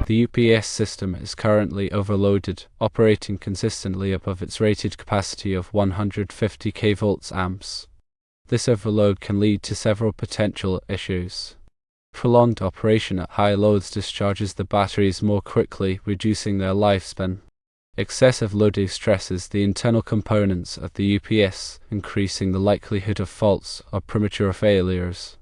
The UPS system is currently overloaded, operating consistently above its rated capacity of 150 kVA. This overload can lead to several potential issues. Prolonged operation at high loads discharges the batteries more quickly, reducing their lifespan. Excessive loading stresses the internal components of the UPS, increasing the likelihood of faults or premature failures.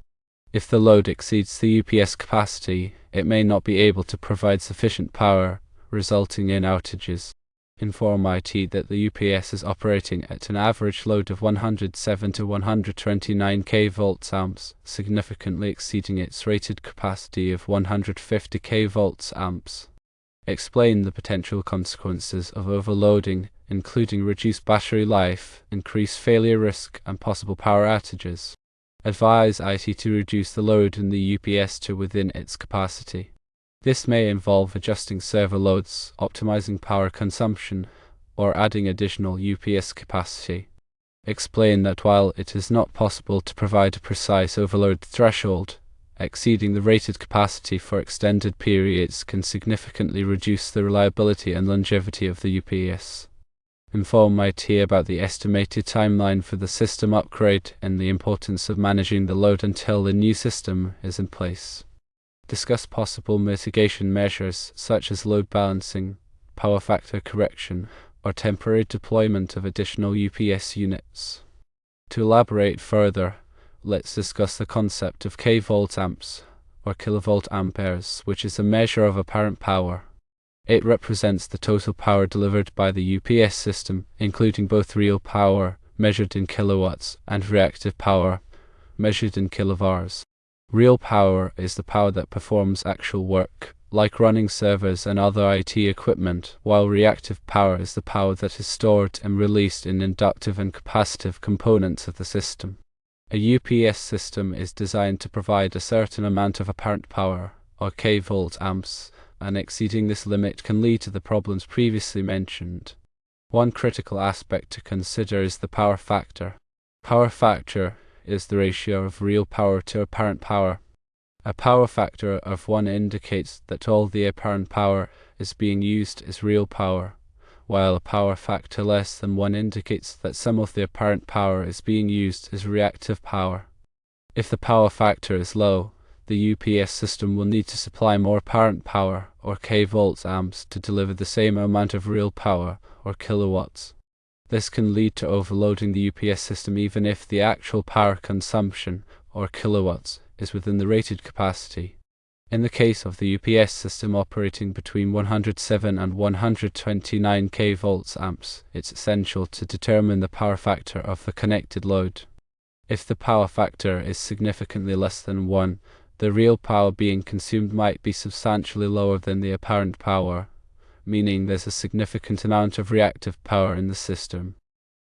If the load exceeds the UPS capacity, it may not be able to provide sufficient power, resulting in outages. Inform IT that the UPS is operating at an average load of 107 to 129 kVA, significantly exceeding its rated capacity of 150 kVA. Explain the potential consequences of overloading, including reduced battery life, increased failure risk, and possible power outages. Advise IT to reduce the load in the UPS to within its capacity. This may involve adjusting server loads, optimizing power consumption, or adding additional UPS capacity. Explain that while it is not possible to provide a precise overload threshold, exceeding the rated capacity for extended periods can significantly reduce the reliability and longevity of the UPS. Inform IT about the estimated timeline for the system upgrade and the importance of managing the load until the new system is in place. Discuss possible mitigation measures such as load balancing, power factor correction, or temporary deployment of additional UPS units. To elaborate further, let's discuss the concept of kVA, or kilovolt amperes, which is a measure of apparent power. It represents the total power delivered by the UPS system, including both real power, measured in kilowatts, and reactive power, measured in kilovars. Real power is the power that performs actual work, like running servers and other IT equipment, while reactive power is the power that is stored and released in inductive and capacitive components of the system. A UPS system is designed to provide a certain amount of apparent power, or kVA, and exceeding this limit can lead to the problems previously mentioned. One critical aspect to consider is the power factor. Power factor is the ratio of real power to apparent power. A power factor of 1 indicates that all the apparent power is being used as real power, while a power factor less than 1 indicates that some of the apparent power is being used as reactive power. If the power factor is low, the UPS system will need to supply more apparent power, or kVA, to deliver the same amount of real power, or kilowatts. This can lead to overloading the UPS system even if the actual power consumption, or kilowatts, is within the rated capacity. In the case of the UPS system operating between 107 and 129 kVA, it's essential to determine the power factor of the connected load. If the power factor is significantly less than 1, the real power being consumed might be substantially lower than the apparent power, meaning there's a significant amount of reactive power in the system.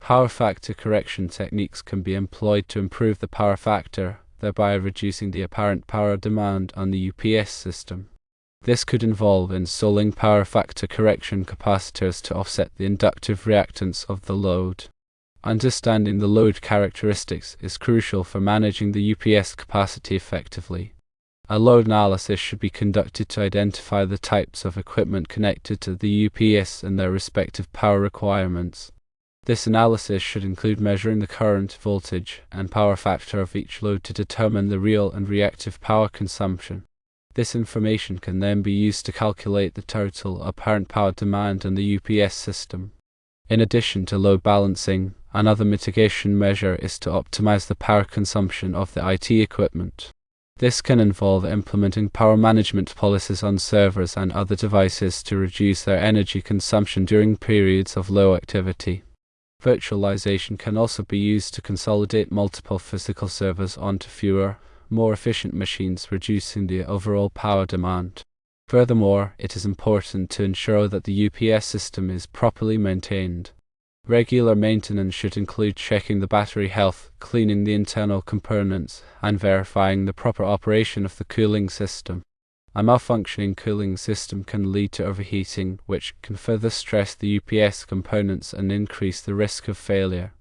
Power factor correction techniques can be employed to improve the power factor, thereby reducing the apparent power demand on the UPS system. This could involve installing power factor correction capacitors to offset the inductive reactance of the load. Understanding the load characteristics is crucial for managing the UPS capacity effectively. A load analysis should be conducted to identify the types of equipment connected to the UPS and their respective power requirements. This analysis should include measuring the current, voltage, and power factor of each load to determine the real and reactive power consumption. This information can then be used to calculate the total apparent power demand on the UPS system. In addition to load balancing, another mitigation measure is to optimize the power consumption of the IT equipment. This can involve implementing power management policies on servers and other devices to reduce their energy consumption during periods of low activity. Virtualization can also be used to consolidate multiple physical servers onto fewer, more efficient machines, reducing the overall power demand. Furthermore, it is important to ensure that the UPS system is properly maintained. Regular maintenance should include checking the battery health, cleaning the internal components, and verifying the proper operation of the cooling system. A malfunctioning cooling system can lead to overheating, which can further stress the UPS components and increase the risk of failure.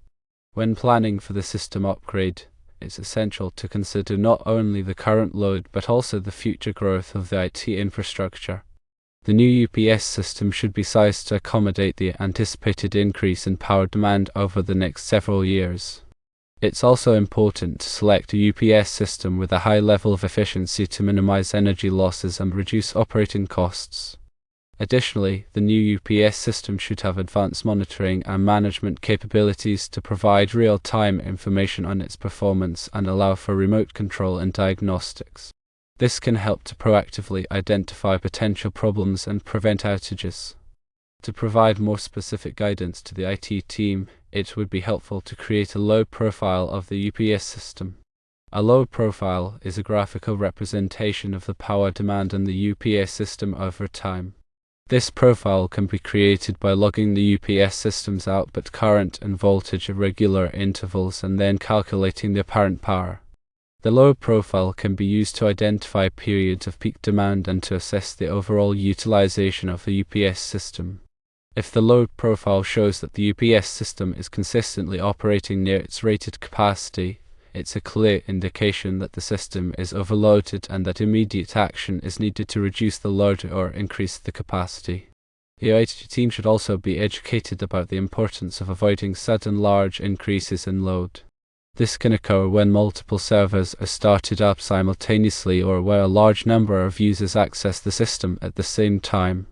When planning for the system upgrade, it's essential to consider not only the current load but also the future growth of the IT infrastructure. The new UPS system should be sized to accommodate the anticipated increase in power demand over the next several years. It's also important to select a UPS system with a high level of efficiency to minimize energy losses and reduce operating costs. Additionally, the new UPS system should have advanced monitoring and management capabilities to provide real-time information on its performance and allow for remote control and diagnostics. This can help to proactively identify potential problems and prevent outages. To provide more specific guidance to the IT team, it would be helpful to create a load profile of the UPS system. A load profile is a graphical representation of the power demand in the UPS system over time. This profile can be created by logging the UPS system's output current and voltage at regular intervals and then calculating the apparent power. The load profile can be used to identify periods of peak demand and to assess the overall utilization of the UPS system. If the load profile shows that the UPS system is consistently operating near its rated capacity, it's a clear indication that the system is overloaded and that immediate action is needed to reduce the load or increase the capacity. The IT team should also be educated about the importance of avoiding sudden large increases in load. This can occur when multiple servers are started up simultaneously or where a large number of users access the system at the same time.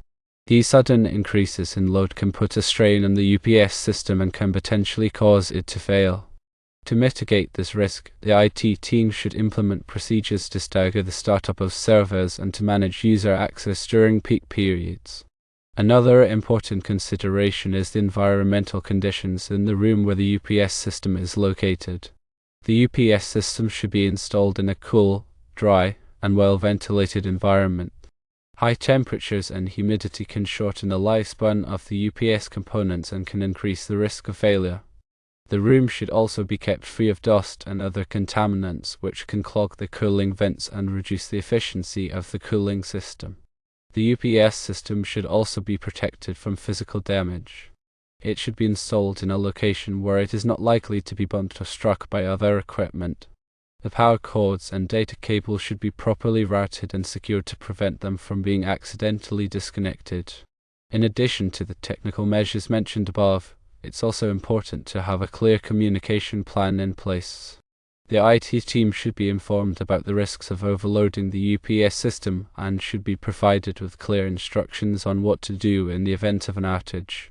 These sudden increases in load can put a strain on the UPS system and can potentially cause it to fail. To mitigate this risk, the IT team should implement procedures to stagger the startup of servers and to manage user access during peak periods. Another important consideration is the environmental conditions in the room where the UPS system is located. The UPS system should be installed in a cool, dry, and well-ventilated environment. High temperatures and humidity can shorten the lifespan of the UPS components and can increase the risk of failure. The room should also be kept free of dust and other contaminants which can clog the cooling vents and reduce the efficiency of the cooling system. The UPS system should also be protected from physical damage. It should be installed in a location where it is not likely to be bumped or struck by other equipment. The power cords and data cables should be properly routed and secured to prevent them from being accidentally disconnected. In addition to the technical measures mentioned above, it's also important to have a clear communication plan in place. The IT team should be informed about the risks of overloading the UPS system and should be provided with clear instructions on what to do in the event of an outage.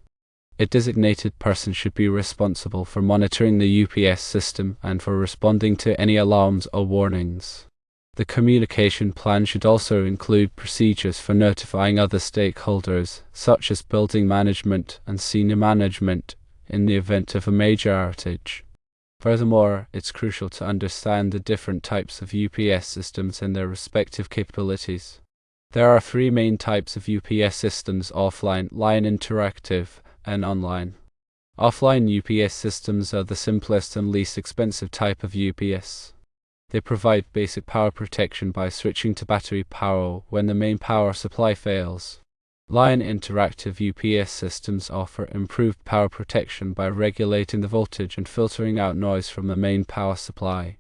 A designated person should be responsible for monitoring the UPS system and for responding to any alarms or warnings. The communication plan should also include procedures for notifying other stakeholders, such as building management and senior management, in the event of a major outage. Furthermore, it's crucial to understand the different types of UPS systems and their respective capabilities. There are three main types of UPS systems: offline, line interactive, and online. Offline UPS systems are the simplest and least expensive type of UPS. They provide basic power protection by switching to battery power when the main power supply fails. Line interactive UPS systems offer improved power protection by regulating the voltage and filtering out noise from the main power supply.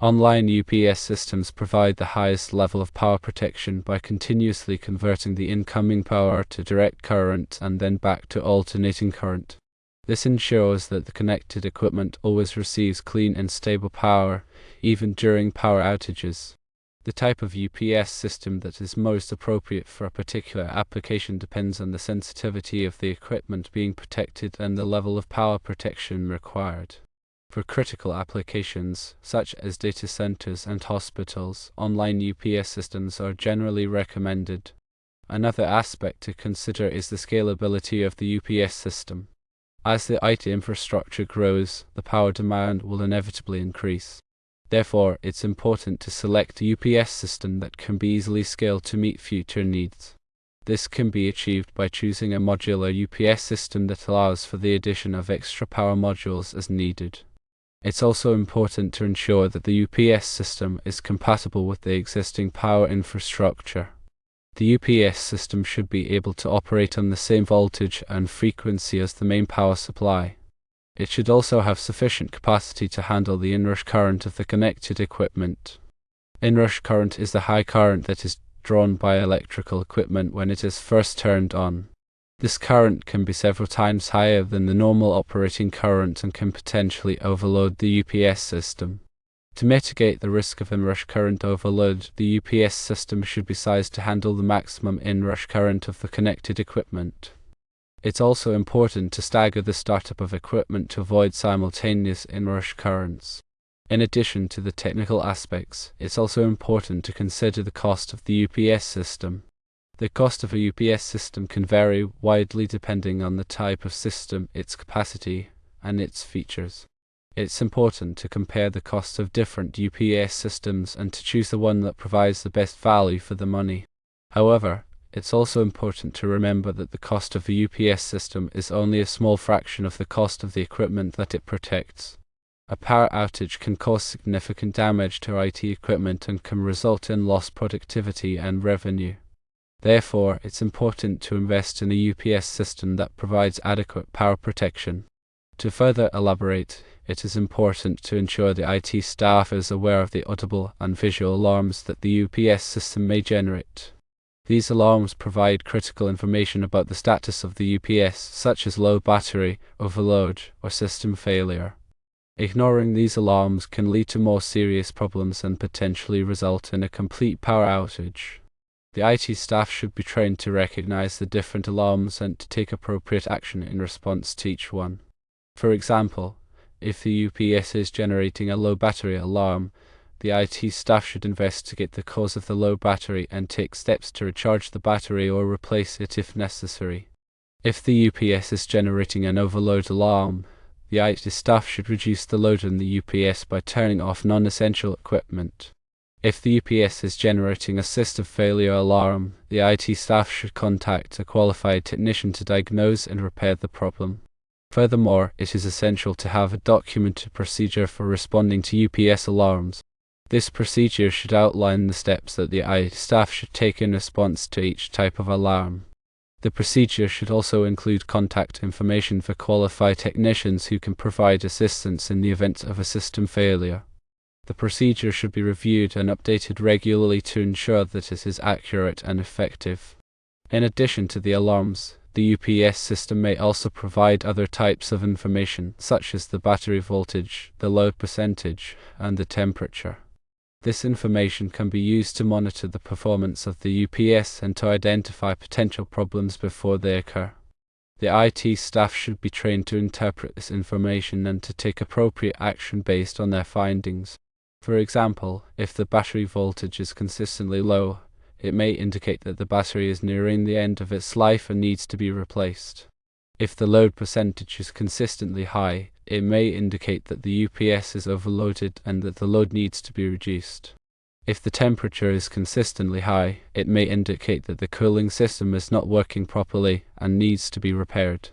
Online UPS systems provide the highest level of power protection by continuously converting the incoming power to direct current and then back to alternating current. This ensures that the connected equipment always receives clean and stable power, even during power outages. The type of UPS system that is most appropriate for a particular application depends on the sensitivity of the equipment being protected and the level of power protection required. For critical applications, such as data centers and hospitals, online UPS systems are generally recommended. Another aspect to consider is the scalability of the UPS system. As the IT infrastructure grows, the power demand will inevitably increase. Therefore, it's important to select a UPS system that can be easily scaled to meet future needs. This can be achieved by choosing a modular UPS system that allows for the addition of extra power modules as needed. It's also important to ensure that the UPS system is compatible with the existing power infrastructure. The UPS system should be able to operate on the same voltage and frequency as the main power supply. It should also have sufficient capacity to handle the inrush current of the connected equipment. Inrush current is the high current that is drawn by electrical equipment when it is first turned on. This current can be several times higher than the normal operating current and can potentially overload the UPS system. To mitigate the risk of inrush current overload, the UPS system should be sized to handle the maximum inrush current of the connected equipment. It's also important to stagger the startup of equipment to avoid simultaneous inrush currents. In addition to the technical aspects, it's also important to consider the cost of the UPS system. The cost of a UPS system can vary widely depending on the type of system, its capacity, and its features. It's important to compare the costs of different UPS systems and to choose the one that provides the best value for the money. However, it's also important to remember that the cost of a UPS system is only a small fraction of the cost of the equipment that it protects. A power outage can cause significant damage to IT equipment and can result in lost productivity and revenue. Therefore, it's important to invest in a UPS system that provides adequate power protection. To further elaborate, it is important to ensure the IT staff is aware of the audible and visual alarms that the UPS system may generate. These alarms provide critical information about the status of the UPS, such as low battery, overload, or system failure. Ignoring these alarms can lead to more serious problems and potentially result in a complete power outage. The IT staff should be trained to recognize the different alarms and to take appropriate action in response to each one. For example, if the UPS is generating a low battery alarm, the IT staff should investigate the cause of the low battery and take steps to recharge the battery or replace it if necessary. If the UPS is generating an overload alarm, the IT staff should reduce the load on the UPS by turning off non-essential equipment. If the UPS is generating a system failure alarm, the IT staff should contact a qualified technician to diagnose and repair the problem. Furthermore, it is essential to have a documented procedure for responding to UPS alarms. This procedure should outline the steps that the IT staff should take in response to each type of alarm. The procedure should also include contact information for qualified technicians who can provide assistance in the event of a system failure. The procedure should be reviewed and updated regularly to ensure that it is accurate and effective. In addition to the alarms, the UPS system may also provide other types of information, such as the battery voltage, the load percentage, and the temperature. This information can be used to monitor the performance of the UPS and to identify potential problems before they occur. The IT staff should be trained to interpret this information and to take appropriate action based on their findings. For example, if the battery voltage is consistently low, it may indicate that the battery is nearing the end of its life and needs to be replaced. If the load percentage is consistently high, it may indicate that the UPS is overloaded and that the load needs to be reduced. If the temperature is consistently high, it may indicate that the cooling system is not working properly and needs to be repaired.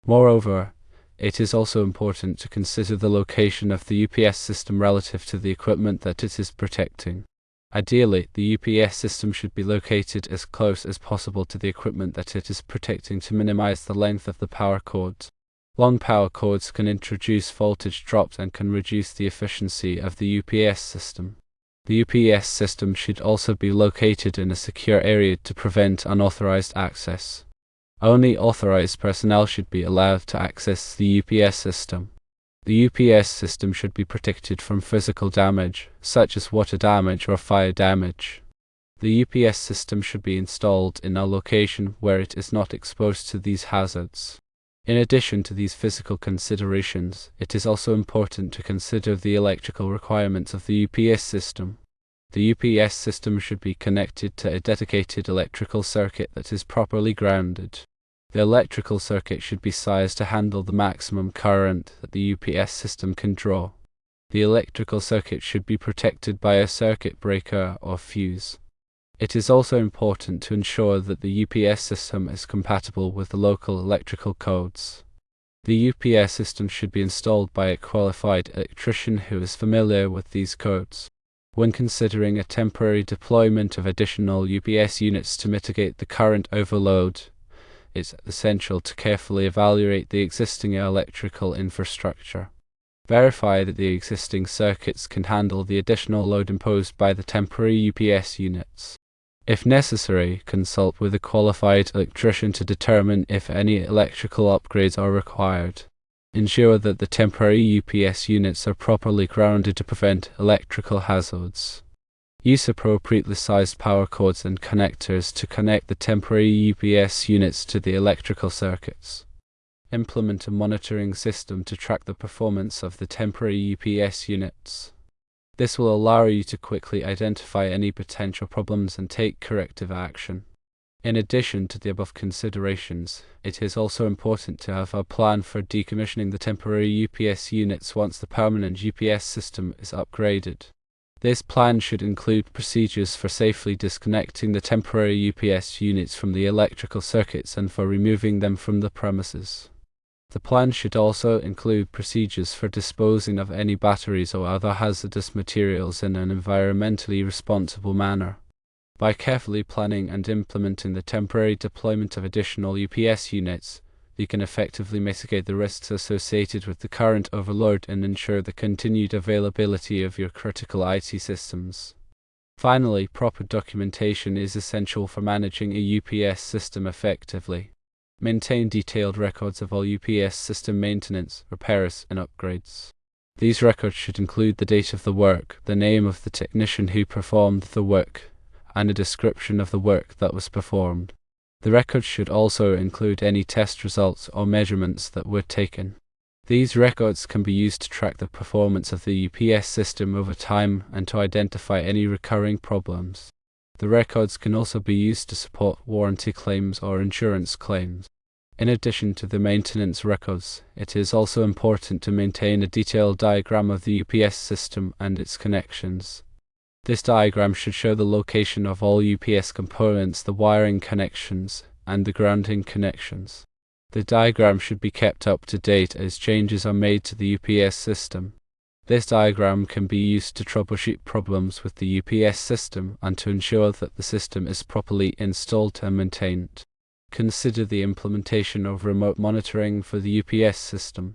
Moreover, it is also important to consider the location of the UPS system relative to the equipment that it is protecting. Ideally, the UPS system should be located as close as possible to the equipment that it is protecting to minimize the length of the power cords. Long power cords can introduce voltage drops and can reduce the efficiency of the UPS system. The UPS system should also be located in a secure area to prevent unauthorized access. Only authorized personnel should be allowed to access the UPS system. The UPS system should be protected from physical damage, such as water damage or fire damage. The UPS system should be installed in a location where it is not exposed to these hazards. In addition to these physical considerations, it is also important to consider the electrical requirements of the UPS system. The UPS system should be connected to a dedicated electrical circuit that is properly grounded. The electrical circuit should be sized to handle the maximum current that the UPS system can draw. The electrical circuit should be protected by a circuit breaker or fuse. It is also important to ensure that the UPS system is compatible with the local electrical codes. The UPS system should be installed by a qualified electrician who is familiar with these codes. When considering a temporary deployment of additional UPS units to mitigate the current overload, it's essential to carefully evaluate the existing electrical infrastructure. Verify that the existing circuits can handle the additional load imposed by the temporary UPS units. If necessary, consult with a qualified electrician to determine if any electrical upgrades are required. Ensure that the temporary UPS units are properly grounded to prevent electrical hazards. Use appropriately sized power cords and connectors to connect the temporary UPS units to the electrical circuits. Implement a monitoring system to track the performance of the temporary UPS units. This will allow you to quickly identify any potential problems and take corrective action. In addition to the above considerations, it is also important to have a plan for decommissioning the temporary UPS units once the permanent UPS system is upgraded. This plan should include procedures for safely disconnecting the temporary UPS units from the electrical circuits and for removing them from the premises. The plan should also include procedures for disposing of any batteries or other hazardous materials in an environmentally responsible manner. By carefully planning and implementing the temporary deployment of additional UPS units, you can effectively mitigate the risks associated with the current overload and ensure the continued availability of your critical IT systems. Finally, proper documentation is essential for managing a UPS system effectively. Maintain detailed records of all UPS system maintenance, repairs, and upgrades. These records should include the date of the work, the name of the technician who performed the work, and a description of the work that was performed. The records should also include any test results or measurements that were taken. These records can be used to track the performance of the UPS system over time and to identify any recurring problems. The records can also be used to support warranty claims or insurance claims. In addition to the maintenance records, it is also important to maintain a detailed diagram of the UPS system and its connections. This diagram should show the location of all UPS components, the wiring connections, and the grounding connections. The diagram should be kept up to date as changes are made to the UPS system. This diagram can be used to troubleshoot problems with the UPS system and to ensure that the system is properly installed and maintained. Consider the implementation of remote monitoring for the UPS system.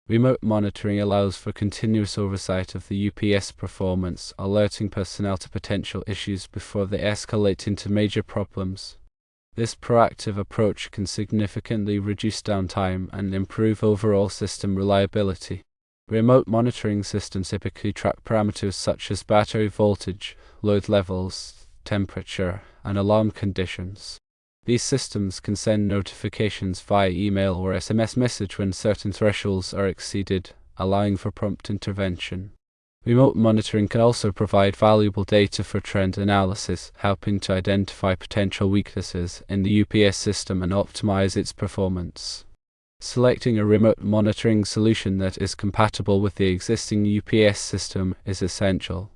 Remote monitoring allows for continuous oversight of the UPS performance, alerting personnel to potential issues before they escalate into major problems. This proactive approach can significantly reduce downtime and improve overall system reliability. Remote monitoring systems typically track parameters such as battery voltage, load levels, temperature, and alarm conditions. These systems can send notifications via email or SMS message when certain thresholds are exceeded, allowing for prompt intervention. Remote monitoring can also provide valuable data for trend analysis, helping to identify potential weaknesses in the UPS system and optimize its performance. Selecting a remote monitoring solution that is compatible with the existing UPS system is essential.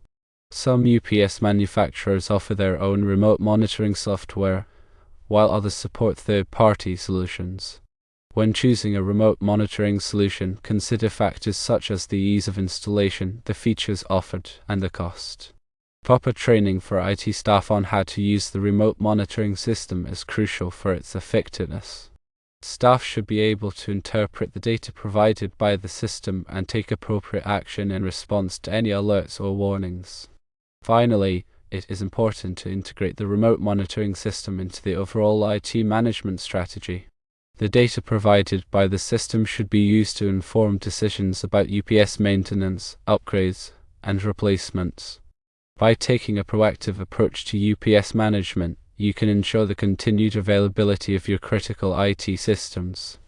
Some UPS manufacturers offer their own remote monitoring software, while others support third-party solutions. When choosing a remote monitoring solution, consider factors such as the ease of installation, the features offered, and the cost. Proper training for IT staff on how to use the remote monitoring system is crucial for its effectiveness. Staff should be able to interpret the data provided by the system and take appropriate action in response to any alerts or warnings. Finally, it is important to integrate the remote monitoring system into the overall IT management strategy. The data provided by the system should be used to inform decisions about UPS maintenance, upgrades, and replacements. By taking a proactive approach to UPS management, you can ensure the continued availability of your critical IT systems.